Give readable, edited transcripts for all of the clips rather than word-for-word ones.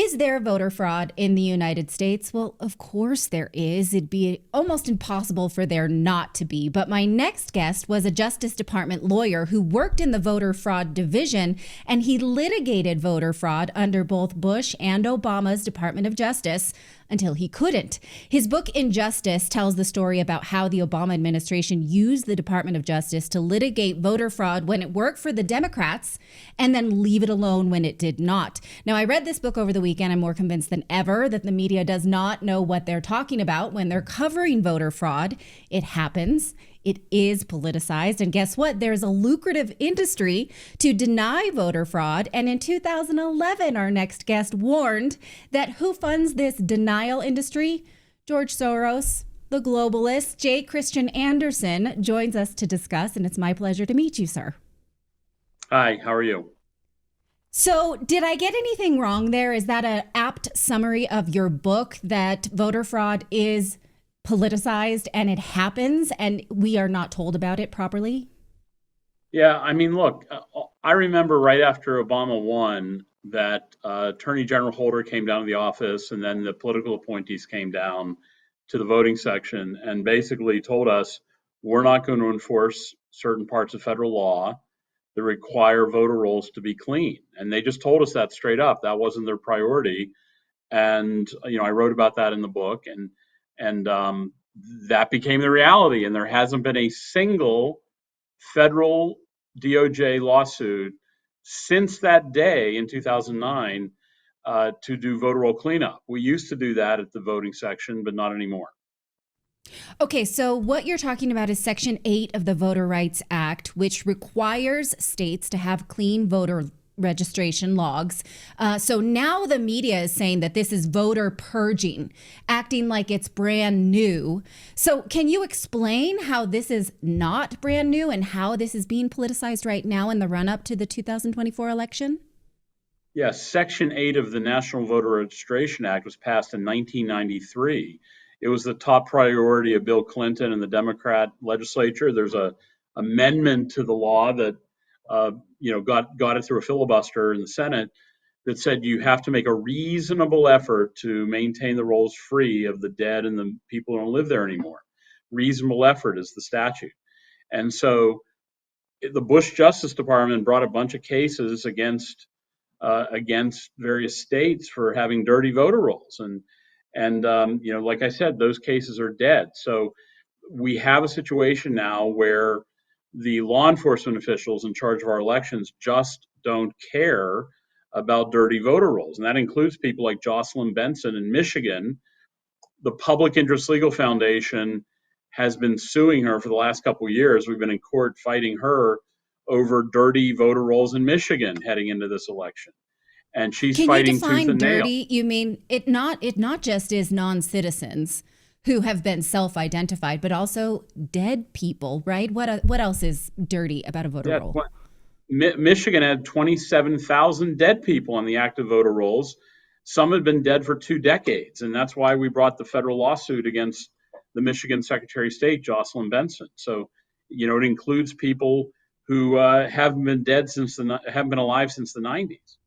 Is there voter fraud in the United States? Well, of course there is. It'd be almost impossible for there not to be. But my next guest was a Justice Department lawyer who worked in the voter fraud division, and he litigated voter fraud under both Bush and Obama's Department of Justice until he couldn't. His book, Injustice, tells the story about how the Obama administration used the Department of Justice to litigate voter fraud when it worked for the Democrats and then leave it alone when it did not. Now, I read this book over the weekend. I'm more convinced than ever that the media does not know what they're talking about when they're covering voter fraud. It happens. It is politicized. And guess what? There's a lucrative industry to deny voter fraud. And in 2011, our next guest warned that who funds this denial industry? George Soros, the globalist. J. Christian Anderson joins us to discuss, and it's my pleasure to meet you, sir. Hi, how are you? So did I get anything wrong there? Is that an apt summary of your book, that voter fraud is politicized and it happens and we are not told about it properly? Yeah, I mean, look, I remember right after Obama won that Attorney General Holder came down to the office, and then the political appointees came down to the voting section and basically told us we're not going to enforce certain parts of federal law that require voter rolls to be clean. And they just told us that straight up. That wasn't their priority. And, I wrote about that in the book, and that became the reality. And there hasn't been a single federal DOJ lawsuit since that day in 2009 to do voter roll cleanup. We used to do that at the voting section, but not anymore. Okay, so what you're talking about is Section 8 of the Voter Rights Act, which requires states to have clean voter registration logs. So now the media is saying that this is voter purging, acting like it's brand new. So can you explain how this is not brand new and how this is being politicized right now in the run up to the 2024 election? Yes, Section 8 of the National Voter Registration Act was passed in 1993. It was the top priority of Bill Clinton and the Democrat legislature. There's a amendment to the law that got it through a filibuster in the Senate that said you have to make a reasonable effort to maintain the rolls free of the dead and the people who don't live there anymore. Reasonable effort is the statute. And so the Bush Justice Department brought a bunch of cases against various states for having dirty voter rolls. And like I said, those cases are dead. So we have a situation now where the law enforcement officials in charge of our elections just don't care about dirty voter rolls. And that includes people like Jocelyn Benson in Michigan. The Public Interest Legal Foundation has been suing her for the last couple of years. We've been in court fighting her over dirty voter rolls in Michigan heading into this election. And she's fighting tooth and nail. Can you define dirty? You mean it not just is non-citizens who have been self-identified, but also dead people, right? What else is dirty about a voter roll? Michigan had 27,000 dead people on the active voter rolls. Some had been dead for 2 decades, and that's why we brought the federal lawsuit against the Michigan Secretary of State, Jocelyn Benson. So, it includes people who haven't been alive since the 90s.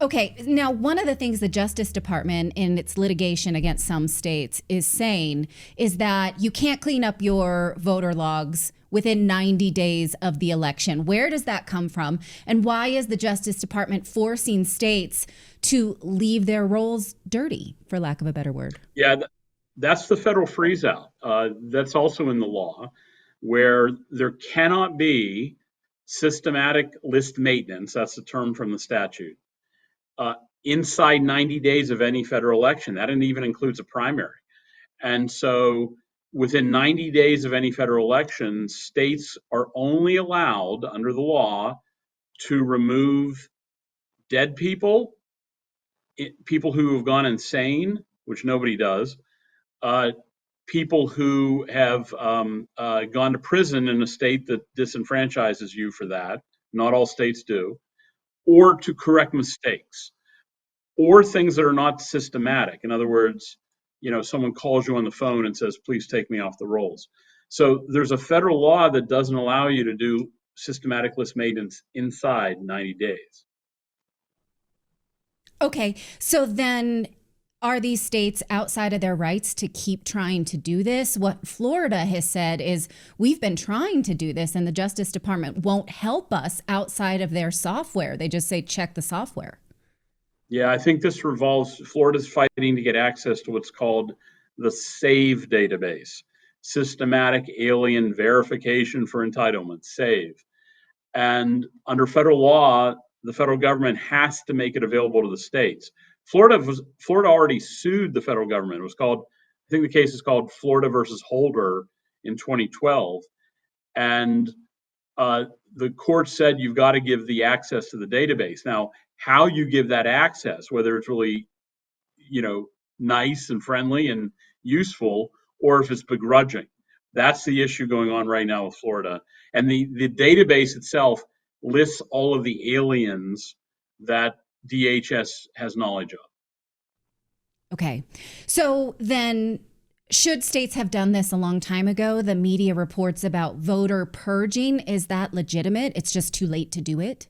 Okay, now one of the things the Justice Department in its litigation against some states is saying is that you can't clean up your voter logs within 90 days of the election. Where does that come from? And why is the Justice Department forcing states to leave their rolls dirty, for lack of a better word? Yeah, that's the federal freeze out. That's also in the law, where there cannot be systematic list maintenance. That's the term from the statute. Inside 90 days of any federal election. That even includes a primary. And so within 90 days of any federal election, states are only allowed under the law to remove dead people, people who have gone insane, which nobody does, people who have gone to prison in a state that disenfranchises you for that. Not all states do. Or to correct mistakes, or things that are not systematic. In other words, someone calls you on the phone and says, please take me off the rolls. So there's a federal law that doesn't allow you to do systematic list maintenance inside 90 days. Okay, so then are these states outside of their rights to keep trying to do this? What Florida has said is we've been trying to do this and the Justice Department won't help us outside of their software. They just say check the software. Yeah, I think this revolves, Florida's fighting to get access to what's called the SAVE database, Systematic Alien Verification for Entitlement, SAVE. And under federal law, the federal government has to make it available to the states. Florida already sued the federal government. It was called, I think the case is called Florida versus Holder in 2012. And the court said you've got to give the access to the database. Now, how you give that access, whether it's really, nice and friendly and useful, or if it's begrudging, that's the issue going on right now with Florida. And the database itself lists all of the aliens that DHS has knowledge of. Okay. So then, should states have done this a long time ago? The media reports about voter purging. Is that legitimate? It's just too late to do it?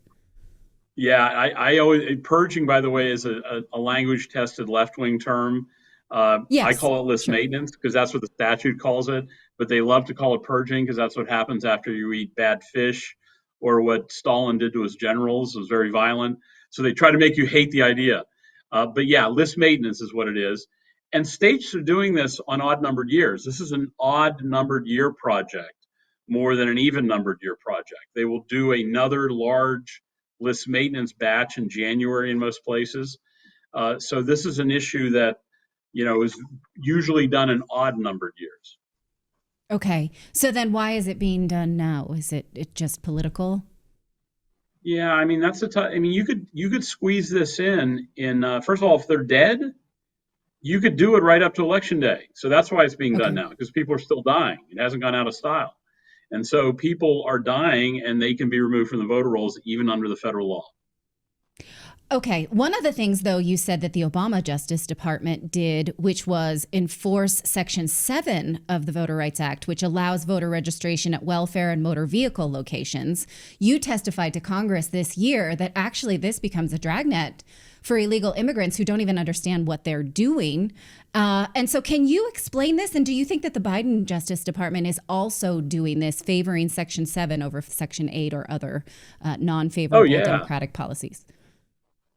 Yeah, I always, purging, by the way, is a language tested left wing term. I Yes, call it list sure. maintenance because that's what the statute calls it, but they love to call it purging because that's what happens after you eat bad fish, or what Stalin did to his generals. It was very violent. So they try to make you hate the idea. But yeah, list maintenance is what it is. And states are doing this on odd numbered years. This is an odd numbered year project more than an even numbered year project. They will do another large list maintenance batch in January in most places. So this is an issue that, is usually done in odd numbered years. Okay. So then why is it being done now? Is it just political? Yeah, I mean that's I mean you could squeeze this in first of all, if they're dead, you could do it right up to election day. So that's why it's being done Okay. now, because people are still dying. It hasn't gone out of style. And so people are dying and they can be removed from the voter rolls even under the federal law. Okay. One of the things, though, you said that the Obama Justice Department did, which was enforce Section 7 of the Voter Rights Act, which allows voter registration at welfare and motor vehicle locations. You testified to Congress this year that actually this becomes a dragnet for illegal immigrants who don't even understand what they're doing. And so can you explain this? And do you think that the Biden Justice Department is also doing this, favoring Section 7 over Section 8 or other Oh non-favorable yeah, Democratic policies?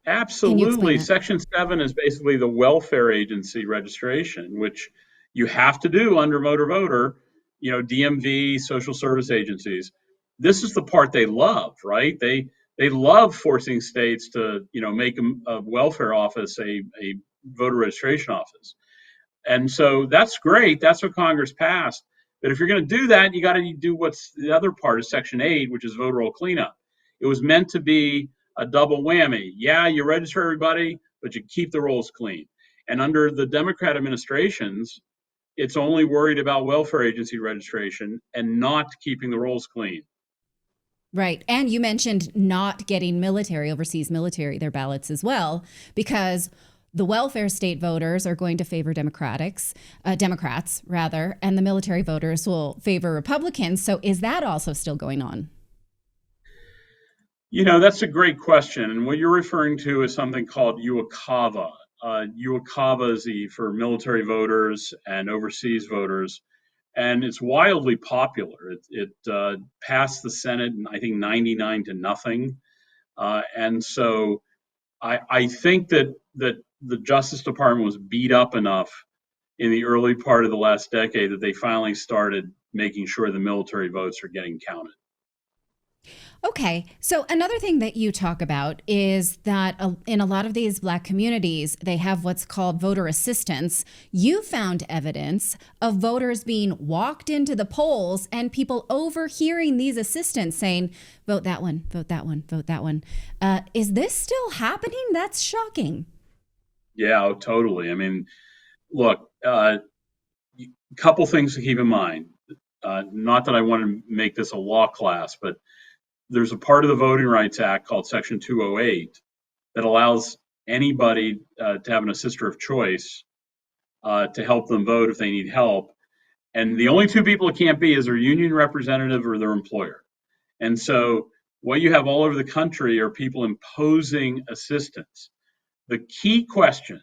Can you explain absolutely. that? Section 7 is basically the welfare agency registration, which you have to do under motor voter, DMV, social service agencies. This is the part they love, right? They love forcing states to, make a welfare office a voter registration office. And so that's great. That's what Congress passed. But if you're going to do that, you got to do what's the other part of Section 8, which is voter roll cleanup. It was meant to be a double whammy. Yeah, you register everybody, but you keep the rolls clean. And under the Democrat administrations, it's only worried about welfare agency registration and not keeping the rolls clean. Right. And you mentioned not getting overseas military, their ballots as well, because the welfare state voters are going to favor Democrats rather, and the military voters will favor Republicans. So is that also still going on? That's a great question. And what you're referring to is something called UACAVA. UACAVA is for military voters and overseas voters, and it's wildly popular. It passed the Senate, I think, 99 to nothing. And so I think that the Justice Department was beat up enough in the early part of the last decade that they finally started making sure the military votes are getting counted. Okay. So another thing that you talk about is that in a lot of these Black communities, they have what's called voter assistance. You found evidence of voters being walked into the polls and people overhearing these assistants saying, vote that one, vote that one, vote that one. Is this still happening? That's shocking. Yeah, oh, totally. I mean, look, couple things to keep in mind. Not that I want to make this a law class, but there's a part of the Voting Rights Act called Section 208 that allows anybody to have an assister of choice to help them vote if they need help. And the only two people it can't be is their union representative or their employer. And so what you have all over the country are people imposing assistance. The key question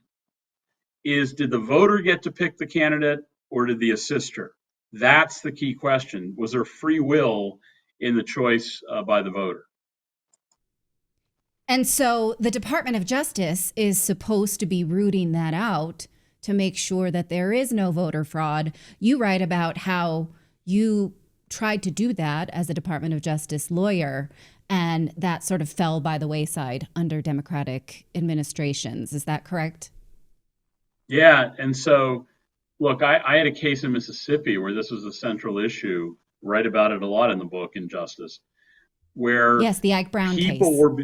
is, did the voter get to pick the candidate or did the assister? That's the key question. Was there free will in the choice by the voter? And so the Department of Justice is supposed to be rooting that out to make sure that there is no voter fraud. You write about how you tried to do that as a Department of Justice lawyer, and that sort of fell by the wayside under Democratic administrations. Is that correct? Yeah. And so, look, I had a case in Mississippi where this was a central issue, write about it a lot in the book, Injustice, where Yes, the Ike Brown people case. were,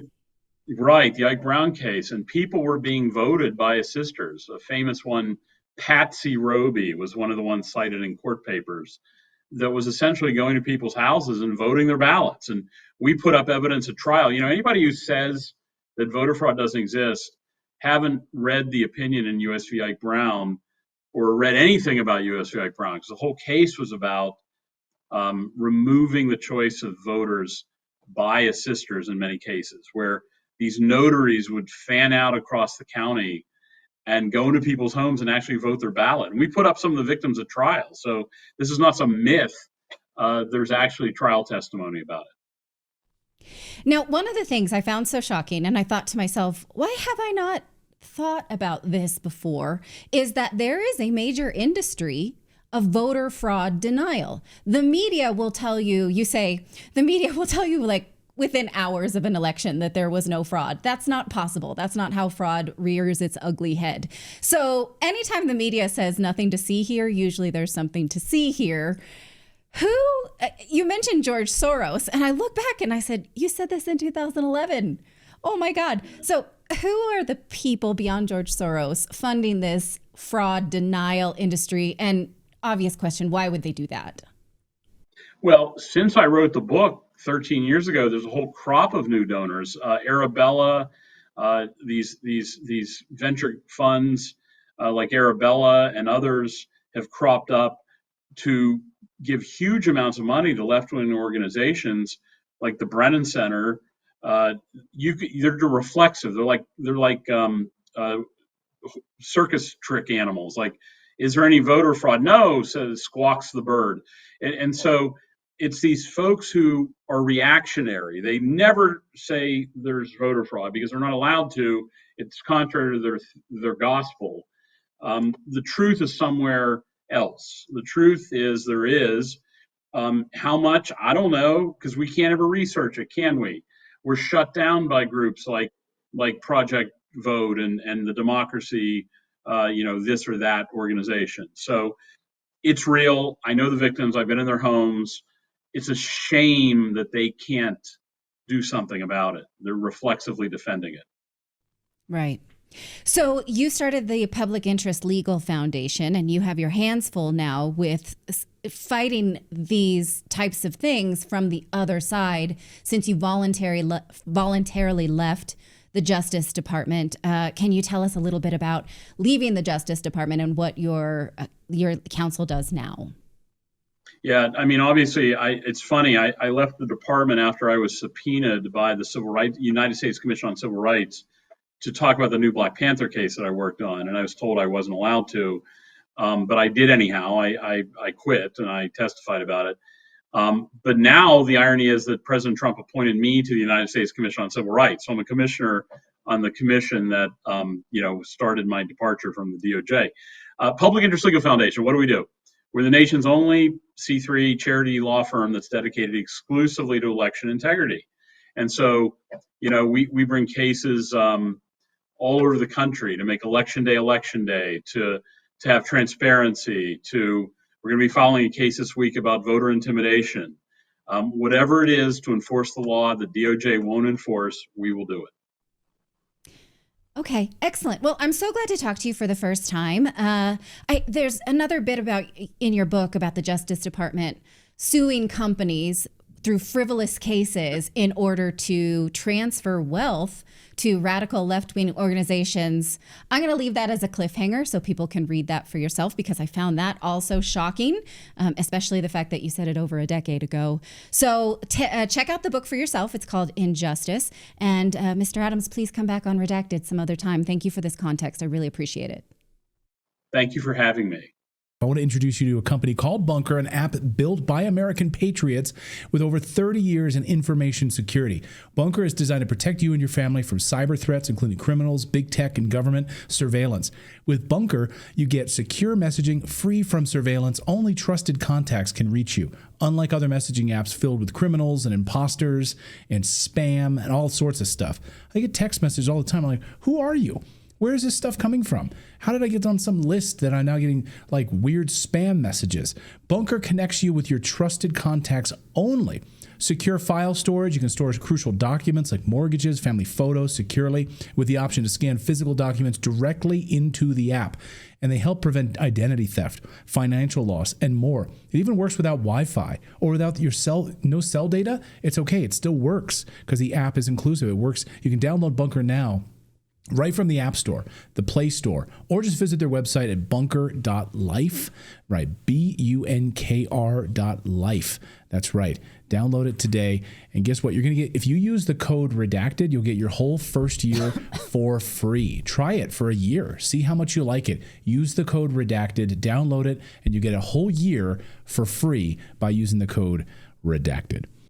right, the Ike Brown case, and people were being voted by assisters. A famous one, Patsy Roby, was one of the ones cited in court papers that was essentially going to people's houses and voting their ballots. And we put up evidence at trial. Anybody who says that voter fraud doesn't exist haven't read the opinion in U.S. v. Ike Brown or read anything about U.S. v. Ike Brown, because the whole case was about removing the choice of voters by assisters in many cases, where these notaries would fan out across the county and go into people's homes and actually vote their ballot. And we put up some of the victims at trial. So this is not some myth. There's actually trial testimony about it. Now, one of the things I found so shocking, and I thought to myself, why have I not thought about this before, is that there is a major industry of voter fraud denial. The media will tell you, like, within hours of an election that there was no fraud. That's not possible. That's not how fraud rears its ugly head. So anytime the media says nothing to see here, usually there's something to see here. You mentioned George Soros, and I look back and I said, you said this in 2011. Oh my God. So who are the people beyond George Soros funding this fraud denial industry? And obvious question, why would they do that? Well, since I wrote the book 13 years ago, there's a whole crop of new donors. Arabella, these venture funds like Arabella and others have cropped up to give huge amounts of money to left-wing organizations like the Brennan Center. They're reflexive. They're like circus trick animals. Like, is there any voter fraud? No, says squawks the bird. And so it's these folks who are reactionary. They never say there's voter fraud because they're not allowed to. It's contrary to their gospel. The truth is somewhere else. The truth is there is. How much? I don't know, because we can't ever research it, can we? We're shut down by groups like Project Vote and the Democracy, this or that organization. So it's real. I know the victims. I've been in their homes. It's a shame that they can't do something about it. They're reflexively defending it. Right. So you started the Public Interest Legal Foundation, and you have your hands full now with fighting these types of things from the other side since you voluntarily left the Justice Department. Can you tell us a little bit about leaving the Justice Department and what your counsel does now? Yeah, I mean, obviously, it's funny. I left the department after I was subpoenaed by the United States Commission on Civil Rights to talk about the new Black Panther case that I worked on, and I was told I wasn't allowed to, but I did anyhow. I quit and I testified about it. But now the irony is that President Trump appointed me to the United States Commission on Civil Rights. So I'm a commissioner on the commission that started my departure from the DOJ. Public Interest Legal Foundation. What do? We're the nation's only C3 charity law firm that's dedicated exclusively to election integrity. And so, we bring cases all over the country to make election day, to have transparency, we're going to be filing a case this week about voter intimidation. Whatever it is to enforce the law the DOJ won't enforce, we will do it. Okay, excellent. Well, I'm so glad to talk to you for the first time. There's another bit in your book about the Justice Department suing companies through frivolous cases in order to transfer wealth to radical left-wing organizations. I'm going to leave that as a cliffhanger so people can read that for yourself, because I found that also shocking, especially the fact that you said it over a decade ago. So check out the book for yourself. It's called Injustice. And Mr. Adams, please come back on Redacted some other time. Thank you for this context. I really appreciate it. Thank you for having me. I want to introduce you to a company called Bunker, an app built by American patriots with over 30 years in information security. Bunker is designed to protect you and your family from cyber threats, including criminals, big tech, and government surveillance. With Bunker, you get secure messaging free from surveillance. Only trusted contacts can reach you. Unlike other messaging apps filled with criminals and imposters and spam and all sorts of stuff. I get text messages all the time. I'm like, who are you? Where is this stuff coming from? How did I get on some list that I'm now getting like weird spam messages? Bunker connects you with your trusted contacts only. Secure file storage. You can store crucial documents like mortgages, family photos securely with the option to scan physical documents directly into the app. And they help prevent identity theft, financial loss, and more. It even works without Wi-Fi or without your no cell data. It's okay. It still works because the app is inclusive. It works. You can download Bunker now right from the App Store, the Play Store, or just visit their website at bunker.life, right? BUNKR.life. That's right. Download it today. And guess what? You're going to get, if you use the code Redacted, you'll get your whole first year for free. Try it for a year. See how much you like it. Use the code Redacted, download it, and you get a whole year for free by using the code Redacted.